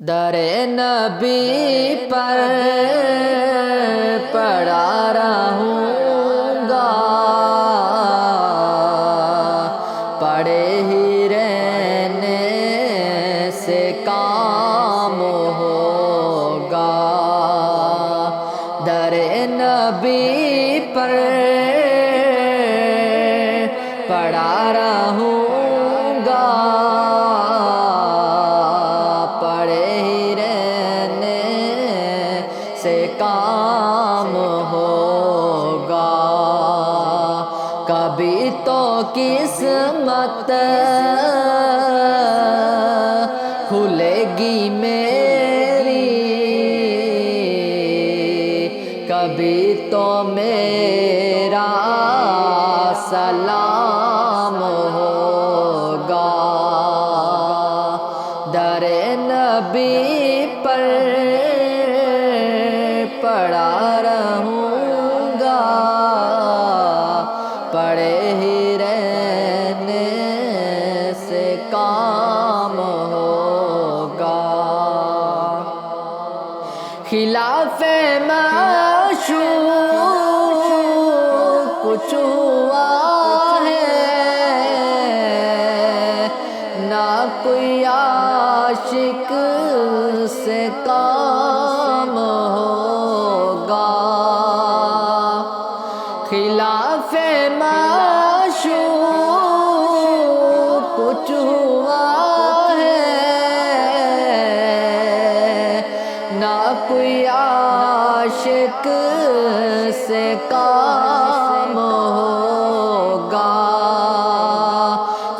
در نبی پر پڑا رہوں گا، پڑے ہی رہنے سے کام ہوگا۔ در نبی پر پڑا رہوں گا، پڑے ہی رہنے سے کام ہوگا۔ کبھی تو قسمت کھلے گی میری، کبھی تو میرا سلام ہوگا۔ در نبی پر پڑا رہوں گا، پڑے ہی رہنے سے کام ہوگا۔ خلاف معشوق کچھ ہوا ہے، نہ کوئی عاشق سے کام ہوگا۔ خلاف معشوق کچھ ہوا ہے، نہ کوئی عاشق سے کام ہوگا۔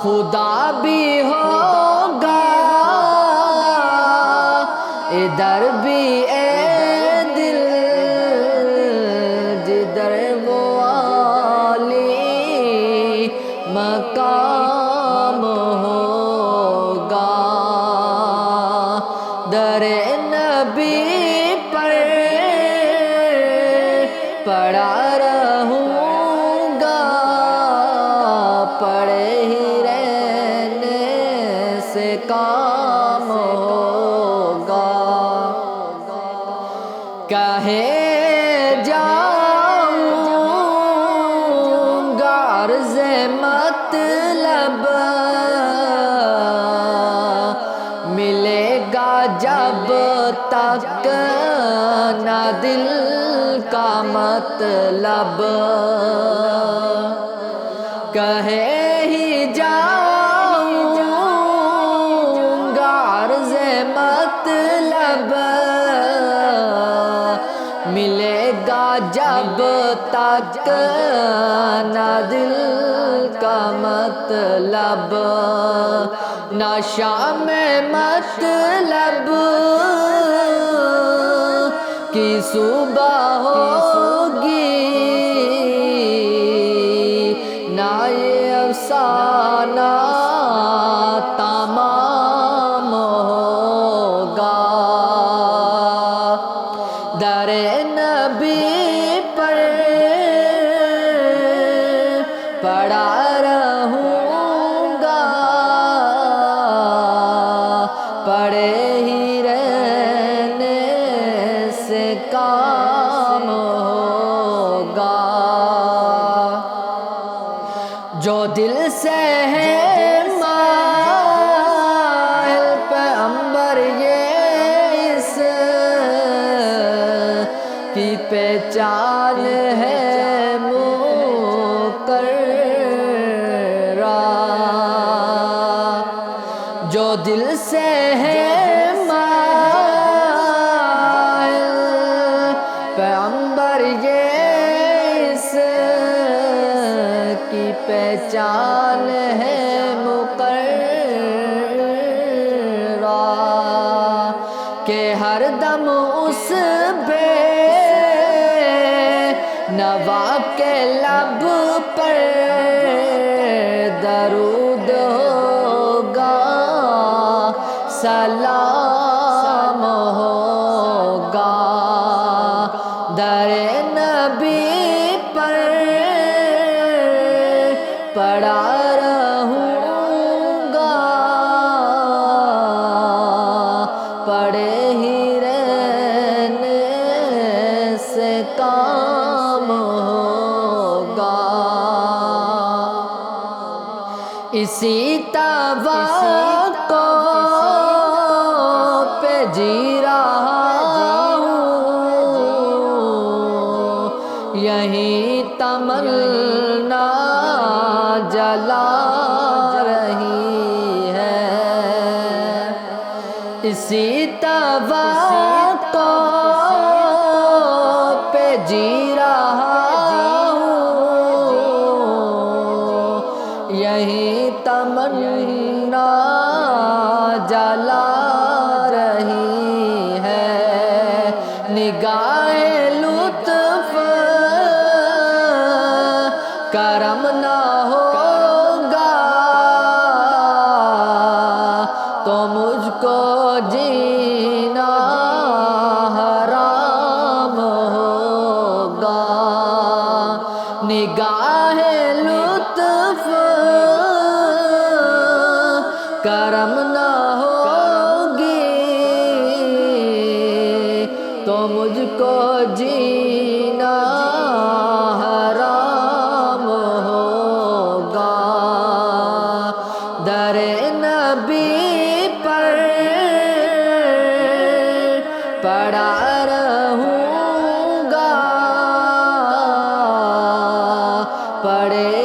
خدا بھی ہوگا ادھر بھی اے دل، جدھر وہ عالی مقام ہوگا۔ در نبی پر پڑا رہوں گا، پڑے ہی رہنے سے کام ہوگا۔ کہے جاؤں گا عرض مطلب، ملے گا جب تک نہ دل کا مطلب۔ کہے ہی جاؤں گا عرض مطلب، ملے گا جب تک نہ دل کا مطلب۔ نہ شام مطلب کی صبح ہوگی، نہ یہ افسانہ تمام ہوگا۔ در نبی پر پڑا رہوں گا، پڑے ہی رہنے سے کام ہوگا۔ جو دل سے ہے مائل پیغمبر یہ اس کی پہچان ہے مقررہ۔ جو دل سے ہے مائل پیغمبر یہ اس کی پہچان ہے مقررہ، کہ ہر دم اس بے نوا کے لب پر درود ہوگا، سلام ہوگا۔ در نبی پر پڑا رہوں گا، پڑے ہی رہنے سے کام ہوگا، اسی توقع پہ جی رہا ہوں، یہی تمنا جلا رہی ہے، اسی توقع پہ جی رہا ہوں، یہی تمنا جلا رہی ہے، نگاہ لطف کرم نہ ہوگا تو مجھ کو جینا حرام ہوگا، نگاہ لطف کرم نہ ہوگی تو مجھ کو جینا حرام ہوگا، در نبی پر پڑا رہوں گا، پڑے